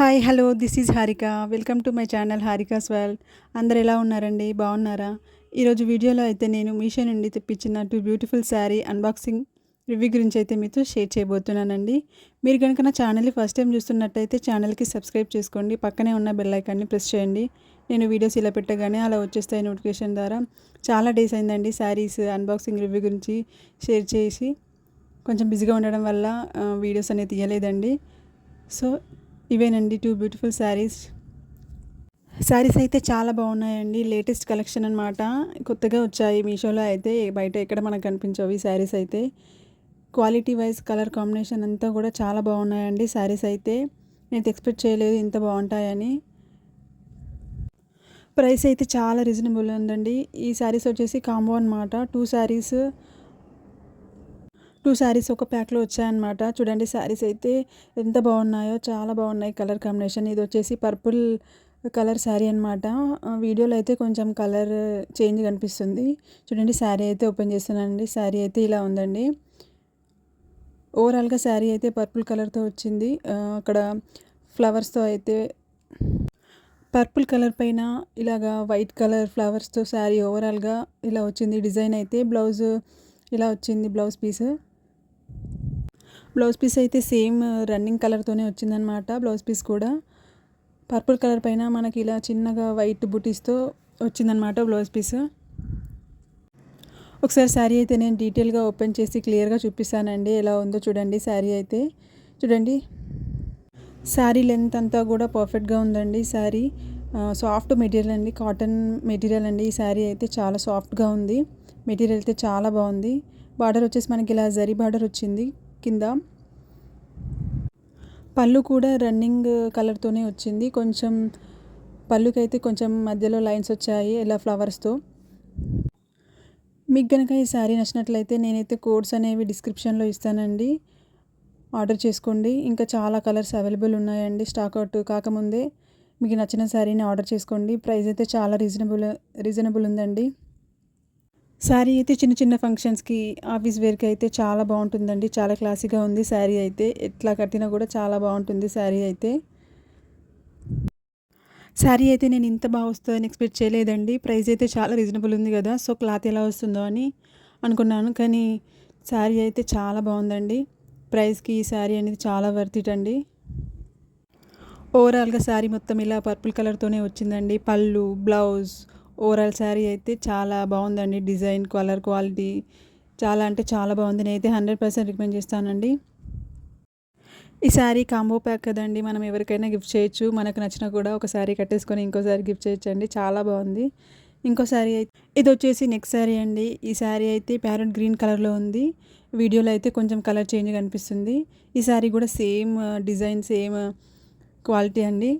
Hi hello this is Harika. Welcome to my channel Harika's world. అందరు ఎలా ఉన్నారండి? బాగున్నారా? ఈరోజు వీడియోలో అయితే నేను మీషో నుండి తెప్పించిన 2 బ్యూటిఫుల్ శారీ అన్బాక్సింగ్ రివ్యూ గురించి అయితే మీతో షేర్ చేయబోతున్నానండి. మీరు కనుక నా ఛానల్ని ఫస్ట్ టైం చూస్తున్నట్టయితే ఛానల్కి సబ్స్క్రైబ్ చేసుకోండి. పక్కనే ఉన్న బెల్ ఐకాన్ని ప్రెస్ చేయండి. నేను వీడియోస్ ఇలా పెట్టగానే అలా వచ్చేస్తాయి నోటిఫికేషన్ ద్వారా. చాలా డేస్ అయిందండి శారీస్ అన్బాక్సింగ్ రివ్యూ గురించి షేర్ చేసి. కొంచెం బిజీగా ఉండడం వల్ల వీడియోస్ అనేది తీయలేదండి. సో ఇవేనండి 2 బ్యూటిఫుల్ శారీస్. శారీస్ అయితే చాలా బాగున్నాయండి. లేటెస్ట్ కలెక్షన్ అనమాట. కొత్తగా వచ్చాయి మీషోలో అయితే. బయట ఎక్కడ మనకు కనిపించవు ఈ శారీస్ అయితే. క్వాలిటీ వైజ్ కలర్ కాంబినేషన్ అంతా కూడా చాలా బాగున్నాయండి శారీస్ అయితే. నేను ఎక్స్పెక్ట్ చేయలేదు ఇంత బాగుంటాయని. ప్రైస్ అయితే చాలా రీజనబుల్ ఉందండి. ఈ శారీస్ వచ్చేసి కాంబో అనమాట. 2 శారీస్ ఒక ప్యాక్లో వచ్చాయన్నమాట. చూడండి శారీస్ అయితే ఎంత బాగున్నాయో, చాలా బాగున్నాయి కలర్ కాంబినేషన్. ఇది వచ్చేసి పర్పుల్ కలర్ శారీ అనమాట. వీడియోలో అయితే కొంచెం కలర్ చేంజ్ కనిపిస్తుంది. చూడండి శారీ అయితే ఓపెన్ చేస్తున్నానండి. శారీ అయితే ఇలా ఉందండి. ఓవరాల్గా శారీ అయితే పర్పుల్ కలర్తో వచ్చింది. అక్కడ ఫ్లవర్స్తో అయితే పర్పుల్ కలర్ పైన ఇలాగా వైట్ కలర్ ఫ్లవర్స్తో శారీ ఓవరాల్గా ఇలా వచ్చింది. డిజైన్ అయితే బ్లౌజ్ ఇలా వచ్చింది. బ్లౌజ్ పీస్ అయితే సేమ్ రన్నింగ్ కలర్తోనే వచ్చిందనమాట. బ్లౌజ్ పీస్ కూడా పర్పుల్ కలర్ పైన మనకి ఇలా చిన్నగా వైట్ బుటీస్తో వచ్చిందనమాట బ్లౌజ్ పీస్. ఒకసారి శారీ అయితే నేను డీటెయిల్గా ఓపెన్ చేసి క్లియర్గా చూపిస్తానండి ఎలా ఉందో. చూడండి శారీ అయితే చూడండి. శారీ లెంత్ అంతా కూడా పర్ఫెక్ట్గా ఉందండి. శారీ సాఫ్ట్ మెటీరియల్ అండి, కాటన్ మెటీరియల్ అండి. ఈ శారీ అయితే చాలా సాఫ్ట్గా ఉంది. మెటీరియల్ అయితే చాలా బాగుంది. బార్డర్ వచ్చేసి మనకి ఇలా జరీ బార్డర్ వచ్చింది కింద. పళ్ళు కూడా రన్నింగ్ కలర్తోనే వచ్చింది. కొంచెం పళ్ళుకైతే కొంచెం మధ్యలో లైన్స్ వచ్చాయి ఇలా ఫ్లవర్స్తో. మీకు కనుక ఈ శారీ నచ్చినట్లయితే నేనైతే కోడ్స్ అనేవి డిస్క్రిప్షన్లో ఇస్తానండి. ఆర్డర్ చేసుకోండి. ఇంకా చాలా కలర్స్ అవైలబుల్ ఉన్నాయండి. స్టాక్ అవుట్ కాకముందే మీకు నచ్చిన శారీని ఆర్డర్ చేసుకోండి. ప్రైస్ అయితే చాలా రీజనబుల్ ఉందండి. శారీ అయితే చిన్న చిన్న ఫంక్షన్స్కి, ఆఫీస్ వేర్కి అయితే చాలా బాగుంటుందండి. చాలా క్లాసీగా ఉంది శారీ అయితే. ఎట్లా కట్టినా కూడా చాలా బాగుంటుంది శారీ అయితే. శారీ అయితే నేను ఇంత బాగా వస్తుందని ఎక్స్పెక్ట్ చేయలేదండి. ప్రైస్ అయితే చాలా రీజనబుల్ ఉంది కదా, సో క్లాత్ ఎలా వస్తుందో అని అనుకున్నాను. కానీ శారీ అయితే చాలా బాగుందండి. ప్రైస్కి ఈ శారీ అనేది చాలా వర్త్ ఇట్ అండి. ఓవరాల్గా శారీ మొత్తం ఇలా పర్పుల్ కలర్తోనే వచ్చిందండి. పళ్ళు, బ్లౌజ్, ఓవరాల్ శారీ అయితే చాలా బాగుందండి. డిజైన్, కలర్ క్వాలిటీ చాలా అంటే చాలా బాగుంది. నేనైతే 100% రికమెండ్ చేస్తానండి. ఈ శారీ కాంబో ప్యాక్ కదండి, మనం ఎవరికైనా గిఫ్ట్ చేయొచ్చు. మనకు నచ్చినా కూడా ఒక శారీ కట్టేసుకొని ఇంకోసారి గిఫ్ట్ చేయొచ్చండి. చాలా బాగుంది. ఇంకో శారీ అయితే ఇది వచ్చేసి నెక్స్ట్ శారీ అండి. ఈ శారీ అయితే ప్యారెట్ గ్రీన్ కలర్లో ఉంది. వీడియోలో అయితే కొంచెం కలర్ చేంజ్ కనిపిస్తుంది. ఈ శారీ కూడా సేమ్ డిజైన్, సేమ్ క్వాలిటీ అండి.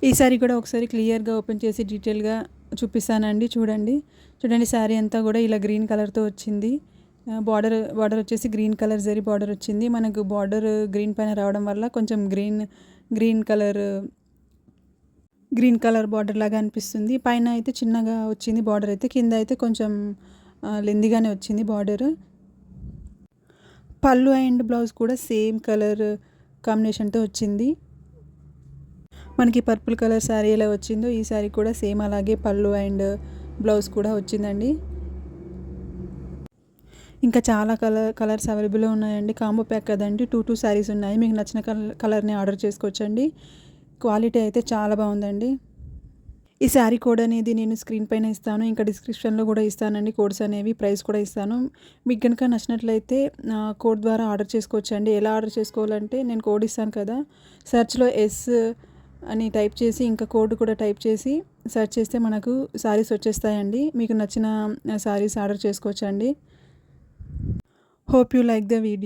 ఈ శారీ కూడా ఒకసారి క్లియర్గా ఓపెన్ చేసి డీటెయిల్గా చూపిస్తానండి. చూడండి శారీ అంతా కూడా ఇలా గ్రీన్ కలర్తో వచ్చింది. బార్డర్ వచ్చేసి గ్రీన్ కలర్ జరీ బార్డర్ వచ్చింది. మనకు బార్డర్ గ్రీన్ పైన రావడం వల్ల కొంచెం గ్రీన్ కలర్ బార్డర్ లాగా అనిపిస్తుంది. పైన అయితే చిన్నగా వచ్చింది బార్డర్ అయితే. కింద అయితే కొంచెం లెందిగానే వచ్చింది బార్డర్. పళ్ళు అండ్ బ్లౌజ్ కూడా సేమ్ కలర్ కాంబినేషన్తో వచ్చింది. మనకి పర్పుల్ కలర్ శారీ ఎలా వచ్చిందో ఈ శారీ కూడా సేమ్ అలాగే పళ్ళు అండ్ బ్లౌజ్ కూడా వచ్చిందండి. ఇంకా చాలా కలర్స్ అవైలబుల్లో ఉన్నాయండి. కాంబో ప్యాక్ కదండి. 2 శారీస్ ఉన్నాయి. మీకు నచ్చిన కలర్ని ఆర్డర్ చేసుకోవచ్చండి. క్వాలిటీ అయితే చాలా బాగుందండి. ఈ శారీ కోడ్ అనేది నేను స్క్రీన్ పైన ఇస్తాను, ఇంకా డిస్క్రిప్షన్లో కూడా ఇస్తానండి కోడ్స్ అనేవి. ప్రైస్ కూడా ఇస్తాను. మీకు కనుక నచ్చినట్లయితే కోడ్ ద్వారా ఆర్డర్ చేసుకోవచ్చండి. ఎలా ఆర్డర్ చేసుకోవాలంటే నేను కోడ్ ఇస్తాను కదా, సెర్చ్లో ఎస్ అని టైప్ చేసి ఇంకా కోడ్ కూడా టైప్ చేసి సెర్చ్ చేస్తే మనకు శారీస్ వచ్చేస్తాయండి. మీకు నచ్చిన శారీస్ ఆర్డర్ చేసుకోవచ్చండి. Hope you like the video.